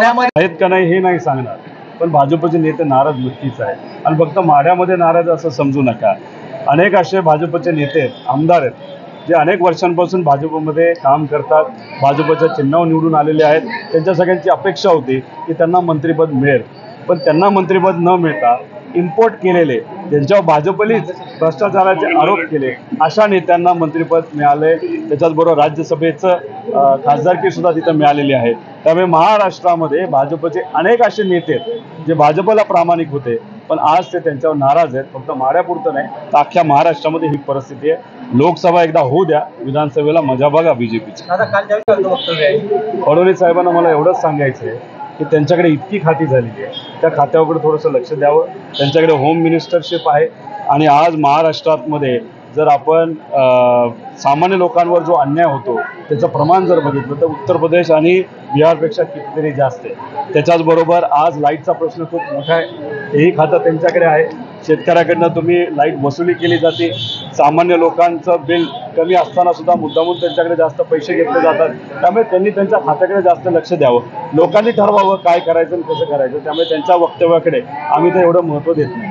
आहेत का नाही हे नाही सांगणार, पण भाजपचे नेते नाराज नक्कीच आहेत आणि फक्त माढ्यामध्ये नाराज असं समजू नका। अनेक असे भाजपचे नेते आमदार आहेत जे अनेक वर्षांपासून भाजपमध्ये काम करतात, भाजपच्या चिन्हावर निवडून आलेले आहेत। त्यांच्या सगळ्यांची अपेक्षा होती की त्यांना मंत्रिपद मिळेल, पण त्यांना मंत्रिपद न मिळता इम्पोर्ट केलेले, ज्यांच्यावर भाजपनेच भ्रष्टाचाराचे आरोप केले अशा नेत्यांना मंत्रिपद मिळाले। त्याच्याचबरोबर राज्यसभेचं खासदारकी सुद्धा तिथं मिळालेली आहे। त्यामुळे महाराष्ट्रामध्ये भाजपचे अनेक असे नेते आहेत जे भाजपला प्रामाणिक होते, पण आज ते त्यांच्यावर नाराज आहेत। फक्त माढ्यापुरतं नाही तर अख्ख्या महाराष्ट्रामध्ये ही परिस्थिती आहे। लोकसभा एकदा होऊ द्या, विधानसभेला मजा बघा बीजेपीची। फडणवीस साहेबांना मला एवढंच सांगायचं आहे की त्यांच्याकडे इतकी खाती झालेली आहे, त्या खात्यावर थोडंसं लक्ष द्यावं। त्यांच्याकडे होम मिनिस्टरशिप आहे आणि आज महाराष्ट्रामध्ये जर आपण सामान्य लोकांवर जो अन्याय होतो त्याचं प्रमाण जर बघितलं तर उत्तर प्रदेश आणि बिहारपेक्षा कितीतरी जास्त आहे। त्याच्याचबरोबर आज लाईटचा प्रश्न खूप मोठा आहे, हेही खातं त्यांच्याकडे आहे। शेतकऱ्याकडनं तुम्ही लाईट वसुली केली जाते, सामान्य लोकांचं बिल कमी असताना सुद्धा मुद्दामून त्यांच्याकडे जास्त पैसे घेतले जातात। त्यामुळे त्यांनी त्यांच्या खात्याकडे जास्त लक्ष द्यावं। लोकांनी ठरवावं काय करायचं आणि कसं करायचं, त्यामुळे त्यांच्या वक्तव्याकडे आम्ही तर एवढं महत्त्व देत नाही।